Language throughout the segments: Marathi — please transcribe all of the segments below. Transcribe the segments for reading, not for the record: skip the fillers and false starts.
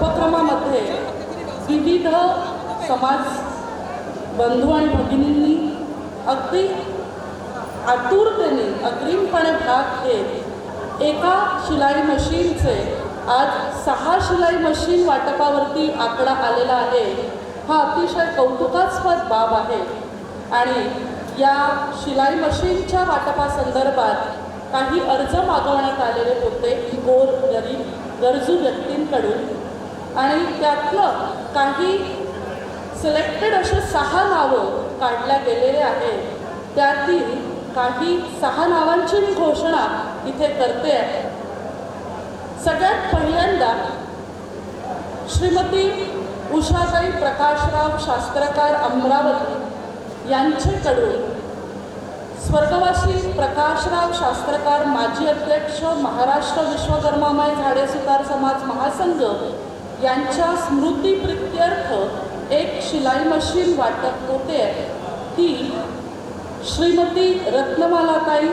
उपक्रमामध्ये विविध समाज बंधू आणि भगिनींनी अगदी आतुरतेने अग्रिमपणे भाग घेत एका शिलाई मशीनचे आज 6 शिलाई मशीन वाटपावरती आकडा आलेला आहे. हा अतिशय कौतुकास्पद बाब आहे. आणि या शिलाई मशीनच्या वाटपासंदर्भात काही अर्ज मागवण्यात आलेले होते गोर गरीब गरजू व्यक्तींकडून आणि त्यातलं काही सिलेक्टेड असे 6 नावं काढल्या गेलेले आहेत. त्यातील काही 6 नावांची मी घोषणा इथे करते आहे. सगळ्यात पहिल्यांदा श्रीमती उषाताई प्रकाशराव शास्त्रकार अमरावती यांच्याकडून स्वर्गवासी प्रकाशराव शास्त्रकार माजी अध्यक्ष महाराष्ट्र विश्वकर्मामय झाडे सुतार समाज महासंघ यांच्या स्मृतिप्रित्यर्थ एक शिलाई मशीन वाटप होते. ती श्रीमती रत्नमालाताई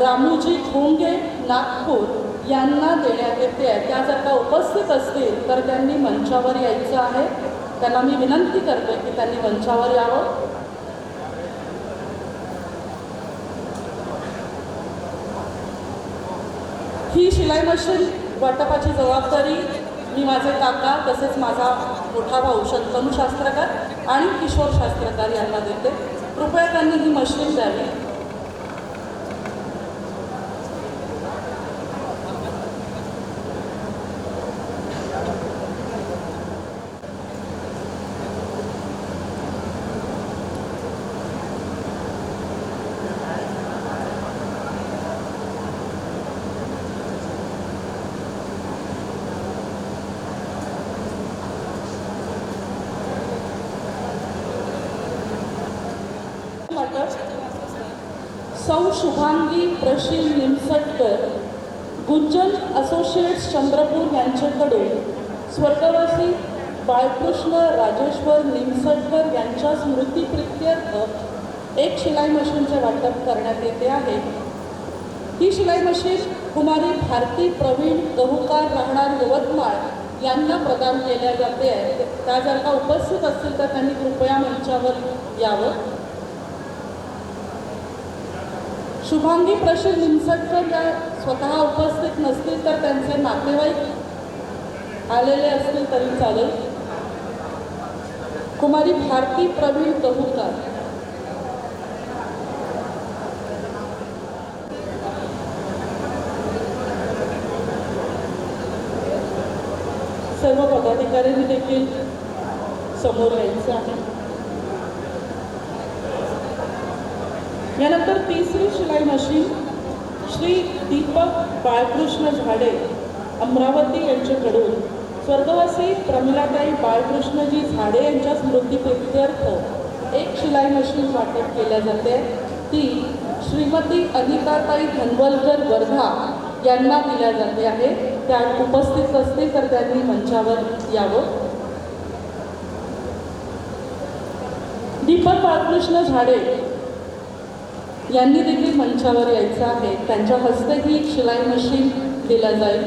रामूजी घोंगे नागपूर यांना देण्यात येते आहे. त्या जर का उपस्थित असतील तर त्यांनी मंचावर यायचं आहे. त्यांना मी विनंती करते की त्यांनी मंचावर यावं. ही शिलाई मशीन वाटपाची जबाबदारी मी माझे काका तसेच माझा मोठा भाऊ शंतनू शास्त्रकार आणि किशोर शास्त्रकार यांना देते. कृपया त्यांनी ही मशीन द्यावी. सौ शुभांगी प्रशील निमसटकर गुंजन असोसिएट्स चंद्रपूर यांच्याकडून स्वर्गवासी बाळकृष्ण राजेश्वर निमसटकर यांच्या स्मृतिप्रित्यर्थ एक शिलाई मशीनचे वाटप करण्यात येते आहे. ही शिलाई मशीन कुमारी भारती प्रवीण गहुकार राहणार यवतमाळ यांना प्रदान केल्या जाते आहे. त्या जर का उपस्थित असतील तर त्यांनी कृपया मंचावर यावं. शुभांगी प्रशील निमसटकर या स्वतः उपस्थित नसतील तर त्यांचे नातेवाईक आलेले असतील तरी चालेल. कुमारी भारती प्रवीण गहुकार सर्व पदाधिकाऱ्यांनी देखील समोर यायचं आहे. यानंतर तिसरी शिलाई मशीन श्री दीपक बाळकृष्ण झाडे अमरावती यांच्याकडून स्वर्गवासी प्रमिलाताई बाळकृष्णजी झाडे यांच्या स्मृतिप्रित्यर्थ एक शिलाई मशीन वाटप केल्या जाते. ती श्रीमती अनिताताई धनवलकर वर्धा यांना दिल्या जाते आहे. त्या उपस्थित असतील तर त्यांनी मंचावर यावं. दीपक बाळकृष्ण झाडे यांनी देखील मंचावर यायचं आहे. त्यांच्या हस्ते ही शिलाई मशीन दिल्या जाईल.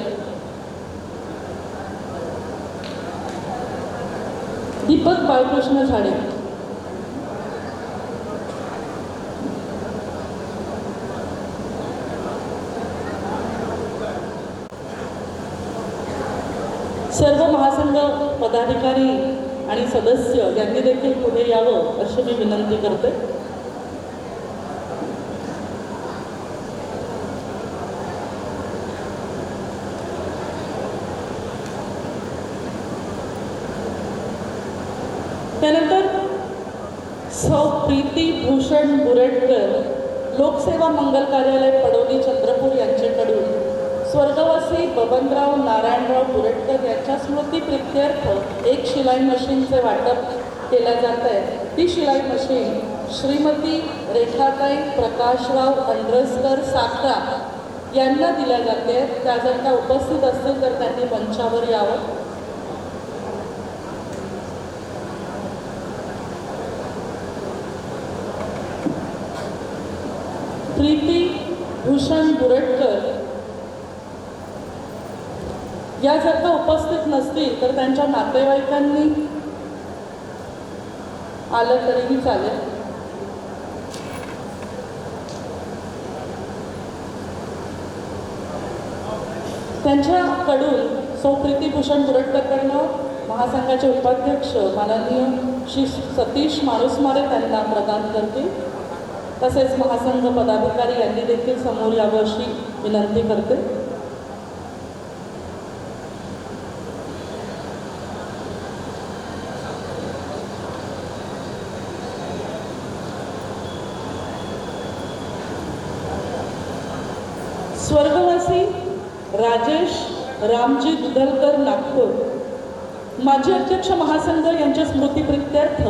दीपक बाळकृष्ण झाडे सर्व महासंघ पदाधिकारी आणि सदस्य यांनी देखील पुढे यावं अशी मी विनंती करते. त्यानंतर सौ प्रीती भूषण बुरेटकर लोकसेवा मंगल कार्यालय पडोली चंद्रपूर यांच्याकडून स्वर्गवासी बबनराव नारायणराव बुरेटकर यांच्या स्मृतिप्रित्यर्थ एक शिलाई मशीनचे वाटप केल्या जात आहे. ती शिलाई मशीन श्रीमती रेखाताई प्रकाशराव अंड्रसकर साखरा यांना दिल्या जाते. त्या जर का उपस्थित असतील तर त्यांनी मंचावर यावं. प्रीती भूषण बुरेटकर या जर का उपस्थित नसतील तर त्यांच्या नातेवाईकांनी आलं तरीही चालेल. त्यांच्याकडून सौ प्रीतीभूषण मुरटकरकडनं महासंघाचे उपाध्यक्ष माननीय श्री सतीश माणूसमारे त्यांना प्रदान करतील. तसेच महासंघ पदाधिकारी यांनी देखील समोर यावं अशी विनंती करते. स्वर्गवासी राजेश रामजी दुधलकर नागपूर माजी अध्यक्ष महासंघ यांच्या स्मृतिप्रित्यर्थ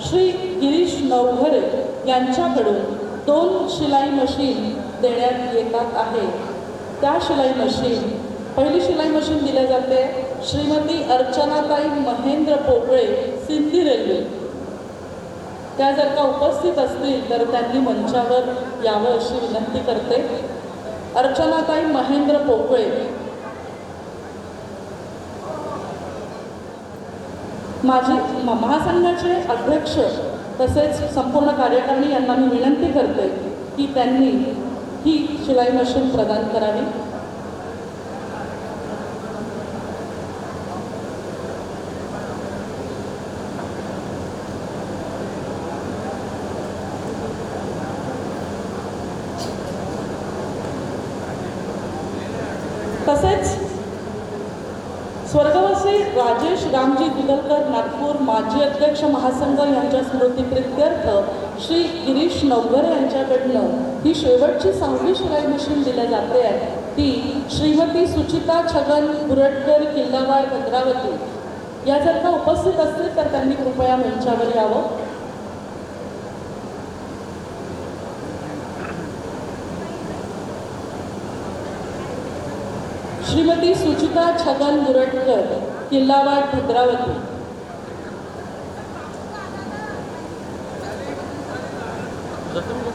श्री गिरीश नवघरे यांच्याकडून 2 शिलाई मशीन देण्यात येतात आहे. त्या शिलाई मशीन, पहिली शिलाई मशीन दिल्या जाते श्रीमती अर्चनाताई महेंद्र पोकळे, सिंधी रेल्वे. त्या जर का उपस्थित असतील तर त्यांनी मंचावर यावं अशी विनंती करते. अर्चनाताई महेंद्र पोकळे. माझे महासंघाचे अध्यक्ष तसेच संपूर्ण कार्यकारिणी यांना मी विनंती करते की त्यांनी ही शिलाई मशीन प्रदान करावी. तसेच स्वर्गवासी राजेश रामजी दुधलकर नागपूर माजी अध्यक्ष महासंघ यांच्या स्मृतिप्रित्यर्थ श्री गिरीश नवघरे यांच्याकडनं ही शेवटची 6वी शिलाई मशीन दिल्या जाते आहे. ती श्रीमती सुचिता छगन बुरटकर, किल्लावाड, भद्रावती या जर का उपस्थित असतील तर त्यांनी कृपया मंचावर यावं. श्रीमती सुचिता छगन बुरटकर, किल्लावाड, भद्रावती.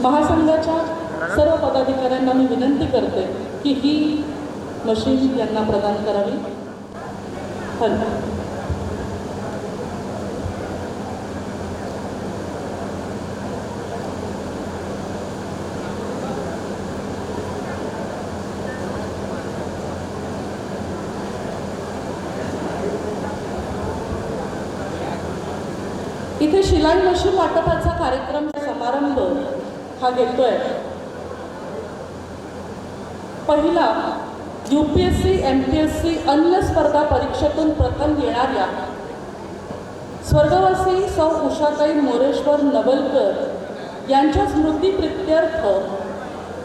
महासंघाच्या सर्व पदाधिकाऱ्यांना मी विनंती करते की ही मशीन यांना प्रदान करावी. धन्यवाद. इथे शिलाई मशीन वाटपाचा कार्यक्रम समारंभ हा घेतोय. पहिला UPSC MPSC अन्य स्पर्धा परीक्षेतून प्रथम येणाऱ्या स्वर्गवासी सौ उषाताई मोरेश्वर नवलकर यांच्या स्मृतिप्रित्यर्थ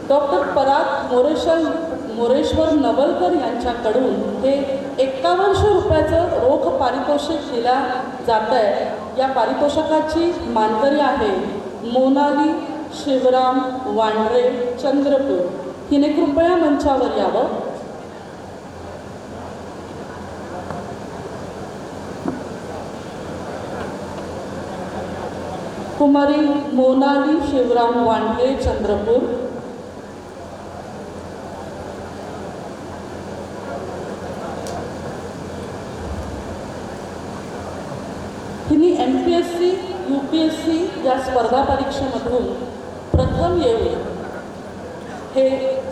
डॉक्टर पराग मोरेश्वर नवलकर यांच्याकडून हे 5100 रुपयाचं रोख पारितोषिक दिल्या जात आहे. या पारितोषिकाची मानकरी आहे मोनाली शिवराम वांढरे, चंद्रपूर. हिने कृपया मंचावर यावं. कुमारी मोनाली शिवराम वांढरे, चंद्रपूर. हिने MPSC UPSC या स्पर्धा परीक्षेमधून प्रथम येऊन हे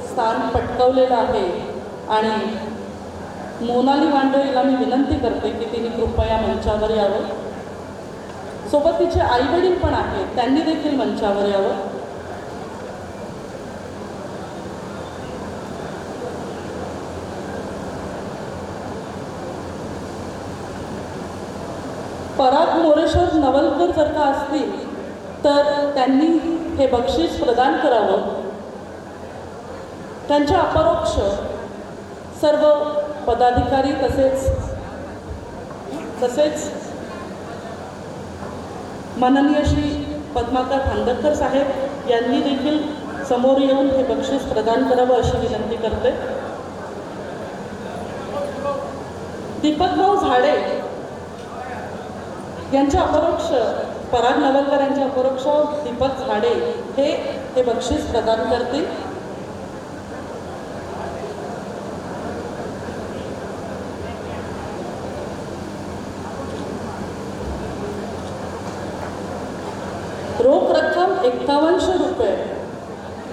स्थान पटकावलेलं आहे. आणि मोनाली वांढरे हिला मी विनंती करते की तिने कृपया मंचावर यावं. सोबत तिचे आईवडील पण आहेत, त्यांनी देखील मंचावर यावं. पराग मोरेश्वर नवलकर जर का असतील तर त्यांनी हे बक्षीस प्रदान करावं. त्यांच्या अपरोक्ष सर्व पदाधिकारी तसेच माननीय श्री पद्माकर खांदकर साहेब यांनी देखील समोर येऊन हे बक्षीस प्रदान करावं अशी विनंती करते. दीपकभाऊ झाडे यांच्या अपरोक्ष पराग नवलकर यांच्या अपरोक्ष दीपक झाडे हे बक्षीस प्रदान करतील. रोख रक्कम 5100 रुपये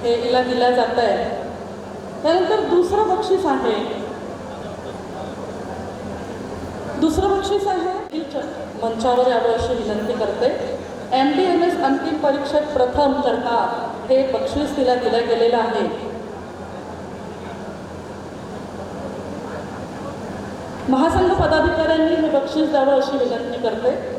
हे हिला दिल्या जात आहे. त्यानंतर दुसरं बक्षीस आहे मंचावर यावं अशी विनंती करते. MDMS अंतिम परीक्षेत प्रथम करणार हे बक्षीस तिला दिलं गेलेलं आहे. महासंघ पदाधिकाऱ्यांनी हे बक्षीस द्यावं अशी विनंती करते.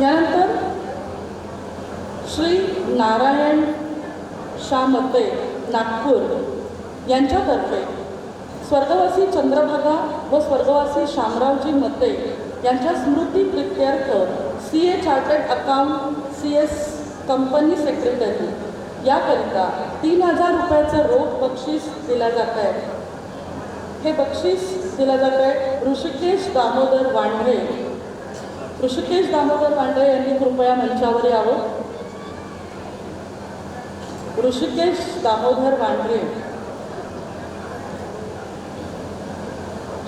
यानंतर श्री नारायण शामते नागपूर यांच्यातर्फे स्वर्गवासी चंद्रभागा व स्वर्गवासी शामरावजी मते यांच्या स्मृती प्रित्यर्थ CA chartered account CS company secretary याकरिता 3000 रुपयाचं रोख बक्षीस दिलं जात आहे. हे बक्षीस दिलं जात आहे ऋषिकेश दामोदर वांढरे. ऋषिकेश दामोदर वांढरे यांनी कृपया मंचावर यावं. ऋषिकेश दामोदर वांढरे.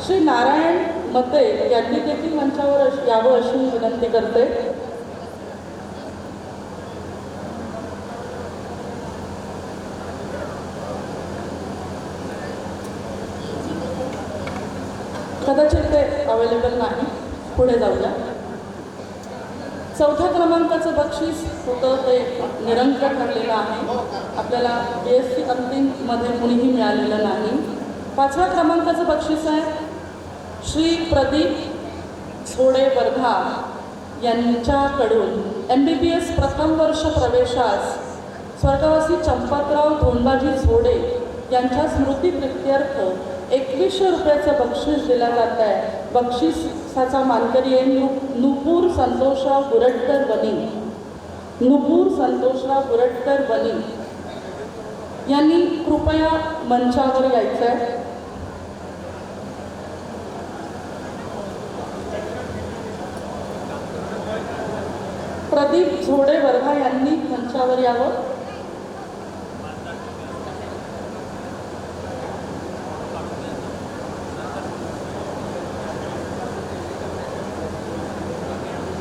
श्री नारायण मते यांनी देखील मंचावर यावं अशी विनंती करते. कदाचित ते अवेलेबल नाही. पुढे जाऊया. चौथ्या क्रमांकाचं बक्षीस होतं ते निरंतर ठरलेलं आहे. आपल्याला BSc अंतिममध्ये कुणीही मिळालेलं नाही. 5व्या क्रमांकाचं बक्षीस आहे श्री प्रदीप झोडे वर्धा यांच्याकडून MBBS प्रथम वर्ष प्रवेशास स्वर्गवासी चंपतराव धोंडबाजी झोडे यांच्या स्मृती प्रित्यर्थ 2100 रुपयाचं बक्षीस दिलं जात आहे. बक्षिसाचा मानकरी आहे नुपूर संतोषराव बुरटकर बनी. नुपूर संतोषराव बुरटकर बनी यांनी कृपया मंचावर यायचं आहे. प्रदीप झोडे वर्धा यांनी मंचावर यावं.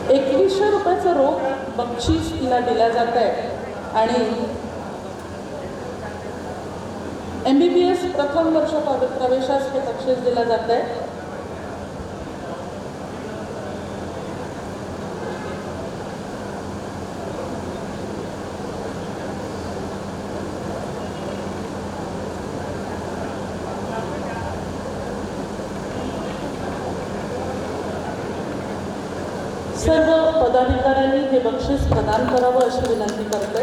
₹2100 रोख बक्षीस तिला दिल्या जात आहे आणि MBBS प्रथम वर्ष प्रवेशास हे बक्षीस दिलं जात आहे. सर्व पदाधिकाऱ्यांनी हे बक्षीस प्रदान करावं अशी विनंती करते.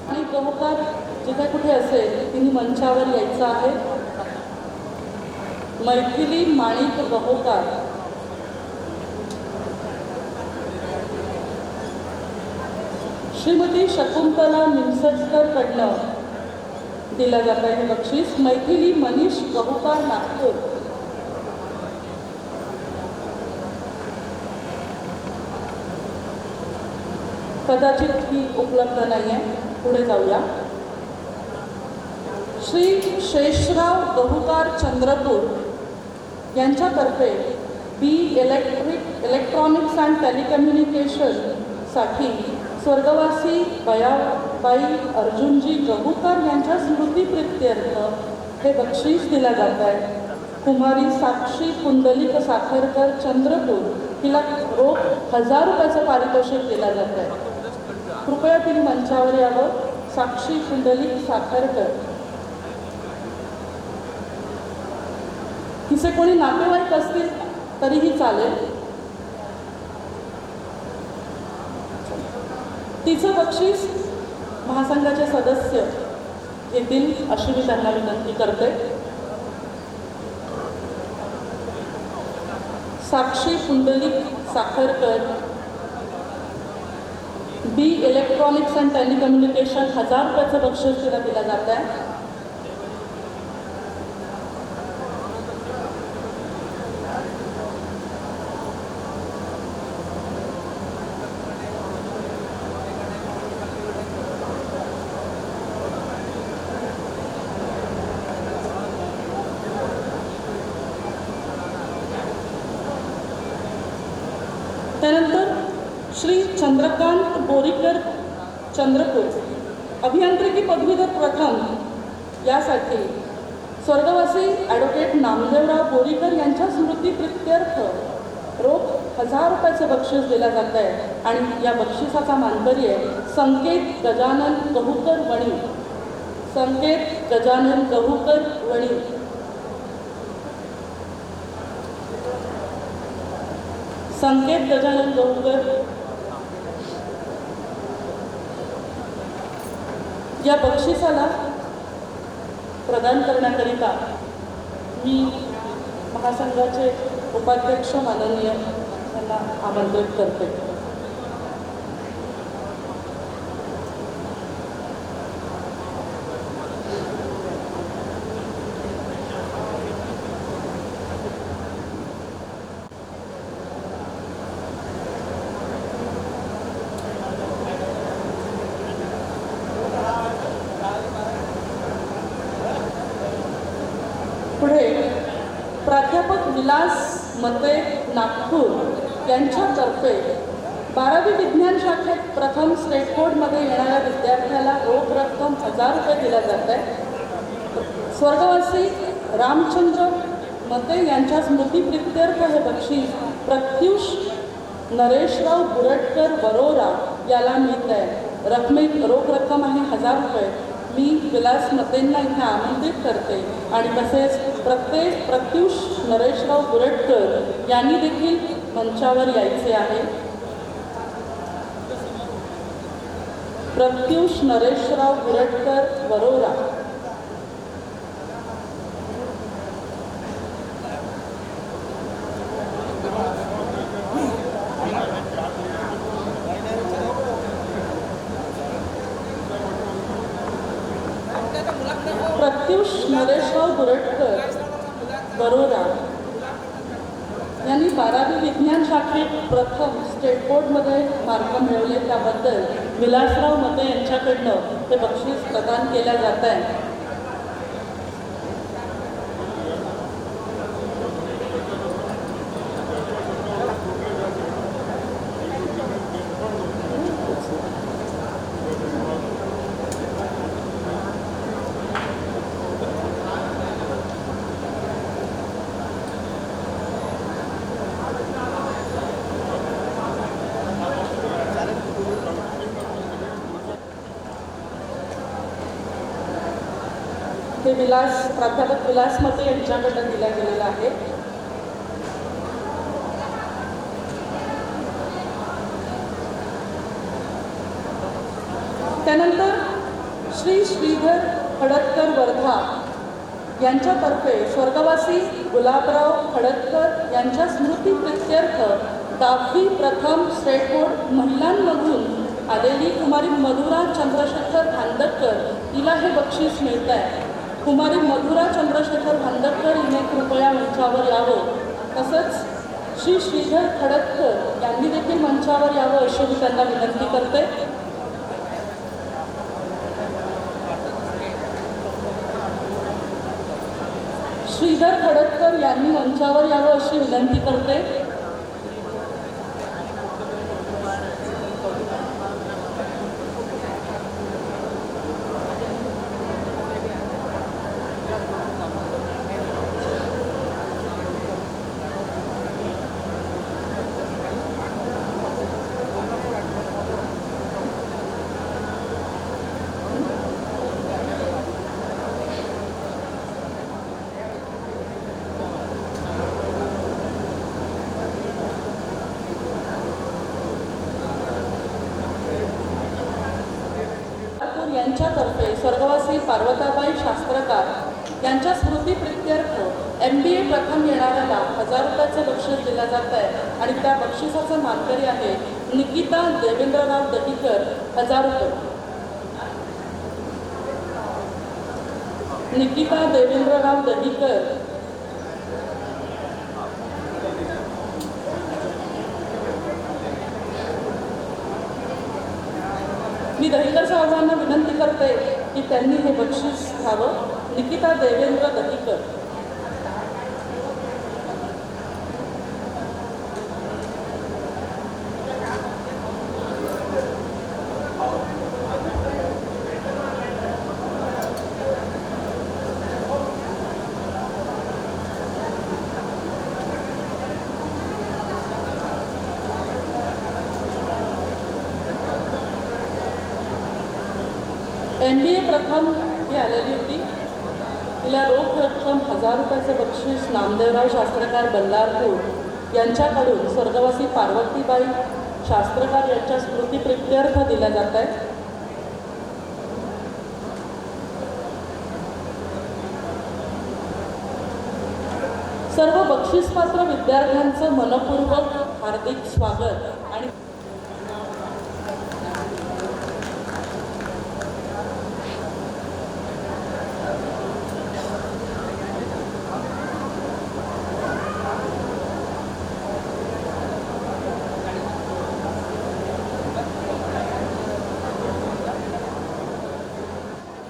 आणि गहूकार जिथे कुठे असेल तिने मंचावर यायचं आहे. मैथिली माणिक गहूकार. श्रीमती शकुंतला निमसटकर कडनं दिलं जात आहे हे बक्षीस. मैथिली मनीष गहूकार नागपूर. कदाचित ही उपलब्ध नाही आहे. पुढे जाऊया. श्री शेषराव गहूकार चंद्रपूर यांच्यातर्फे इलेक्ट्रॉनिक्स अँड टेलिकम्युनिकेशन साठी स्वर्गवासी बयाबाई अर्जुनजी गहूकार यांच्या स्मृतीप्रित्यर्थ हे बक्षीस दिलं जात आहे. कुमारी साक्षी पुंडलिक साखरकर चंद्रपूर हिला रोख 1000 रुपयाचं पारितोषिक दिलं जात आहे. कृपया तिने मंचावर यावं. साक्षी पुंडलिक साखरकर. तिचे कोणी नातेवाईक असतील तरीही चालेल. तिचं बक्षीस महासंघाचे सदस्य येतील अशी मी त्यांना विनंती करते. साक्षी पुंडलिक साखरकर, बी इलेक्ट्रॉनिक्स अँड टेलिकम्युनिकेशन 1000 रुपयाचं बक्षीस तिला दिलं जात आहे. त्यानंतर श्री चंद्रकांत बोरीकर चंद्रपूर, अभियांत्रिकी पदवीधर प्रथम यासाठी स्वर्गवासी ॲडव्होकेट नामदेवराव बोरीकर यांच्या स्मृतिप्रित्यर्थ रोख 1000 रुपयाचं बक्षीस दिलं जात आहे. आणि या बक्षिसाचा मानकरी आहे संकेत गजानन गहूकर वणी. संकेत गजानन गहूकर वणी. संकेत गजानन गहूकर या बक्षिसाला प्रदान करण्याकरिता मी महासंघाचे उपाध्यक्ष माननीय यांना आमंत्रित करते. पुढे प्राध्यापक विलास मते नागपूर यांच्यातर्फे 12वी विज्ञान शाखेत प्रथम स्टेट बोर्डमध्ये येणाऱ्या विद्यार्थ्याला रोख रक्कम 1000 रुपये दिल्या जात आहे. स्वर्गवासी रामचंद्र मते यांच्या स्मृतिप्रित्यर्थ हे बक्षीस प्रत्युष नरेशराव बुरटकर वरोरा याला मिळत आहे. रोख रक्कम आहे 1000 रुपये. मी विलास मतेंना इथे आमंत्रित करते आणि तसेच प्रत्युष नरेशराव बुरटकर यांनी देखील मंचावर यायचे आहे. प्रत्युष नरेशराव बुरटकर वरोरा. प्रत्युष नरेशराव बुरटकर वरोरा यांनी 12वी विज्ञान शाखेत प्रथम स्टेट बोर्डमध्ये मार्क मिळवले त्याबद्दल विलासराव मते यांच्याकडनं हे बक्षीस प्रदान केल्या जात आहे. हे प्राध्यापक विलास मते यांच्याकडनं दिला गेलेला आहे. त्यानंतर श्री श्रीधर खडतकर वर्धा यांच्यातर्फे स्वर्गवासी गुलाबराव खडतकर यांच्या स्मृतिप्रित्यर्थ 10वी प्रथम स्टेट बोर्ड महिलांमधून आलेली कुमारी मधुरा चंद्रशेखर भांदकर हिला हे बक्षीस मिळत आहे. कुमारी मधुरा चंद्रशेखर भांदकर हिने कृपया मंचावर यावं. तसंच श्री श्रीधर खडतकर यांनी देखील मंचावर यावं अशी मी त्यांना विनंती करते. श्रीधर खडतकर यांनी मंचावर यावं अशी विनंती करते. यांच्यातर्फे स्वर्गवासी पार्वताबाई शास्त्रकार यांच्या स्मृतीप्रित्यर्थ MBA प्रथम येणाऱ्याला 1000 रुपयाचं बक्षीस दिलं जात आहे आणि त्या बक्षिसाचा मानकरी आहे निकिता देवेंद्रराव दहीकर 1000 रुपये. निकिता देवेंद्रराव दहीकर. मी दहीकर साहेबांना विनंती करते की त्यांनी हे बक्षीस घ्यावं. निकिता देवेंद्र दहीकर. MBA प्रथम ही आलेली होती. तिला रोख रक्कम 1000 रुपयाचं बक्षीस नामदेवराव शास्त्रकार बल्लारपूर यांच्याकडून स्वर्गवासी पार्वतीबाई शास्त्रकार यांच्या स्मृतीप्रित्यर्थ दिला जात आहे. सर्व बक्षीसपात्र विद्यार्थ्यांचं मनपूर्वक हार्दिक स्वागत. आणि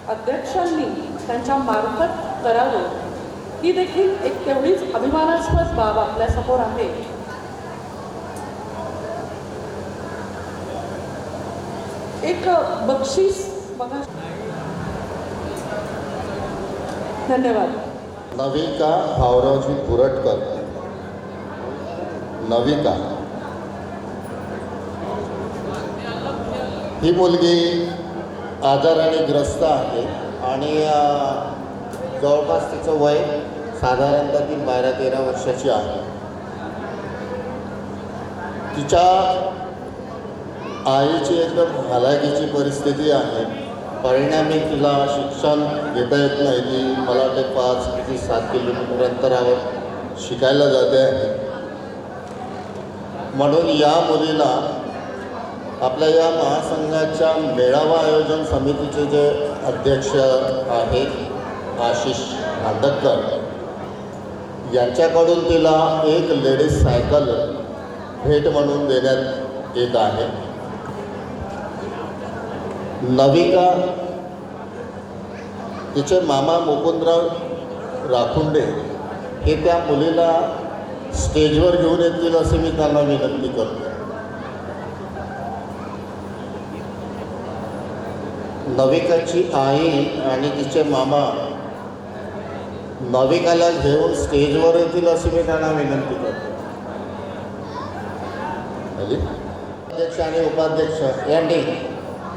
अध्यक्षांनी त्यांच्या मार्फत करावं ही देखील एक तेवढीच अभिमानास्पद बाब आपल्यासमोर आहे. एक बक्षीस बघा. धन्यवाद. नविका भावरावजी पुरटकर. नविका ही मुलगी आजाराने ग्रस्त आहे आणि जवळपास तिचं वय साधारणतः ती 12-13 वर्षाची आहे. तिच्या आईची एकदम हलाखीची परिस्थिती आहे. परिणामी तिला शिक्षण घेता येत नाही. ती मला वाटते 5-7 किलोमीटर अंतरावर शिकायला जाते आहे. म्हणून या मुलीला आपल्या या महासंघाच्या मेळावा आयोजन समितीचे जे अध्यक्ष आहेत आशिष भांडतकर यांच्याकडून तिला एक लेडीज सायकल भेट म्हणून देण्यात येत आहे. नविका तिचे मामा मुकुंदराव राखुंडे हे त्या मुलीला स्टेजवर घेऊन येतील असे मी त्यांना विनंती करतो. नविकाची आई आणि तिचे मामा नविकाला घेऊन स्टेजवर येतील अशी मी त्यांना विनंती करतो. अध्यक्ष आणि उपाध्यक्ष यांनी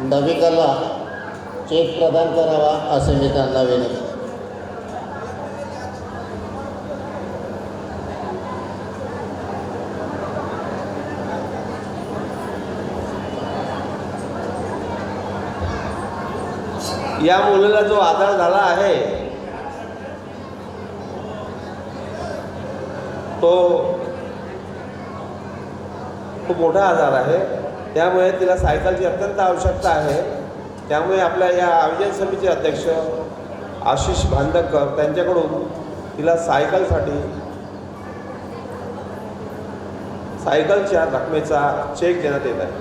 नविकाला चेक प्रदान करावा असे मी त्यांना विनंती. या मुलीला जो आजार झाला आहे तो खूप मोठा आजार आहे. त्यामुळे तिला सायकलची अत्यंत आवश्यकता आहे. त्यामुळे आपल्या या आयोजन समितीचे अध्यक्ष आशिष भांडतकर त्यांच्याकडून तिला सायकलच्या रकमेचा चेक देण्यात येत आहे.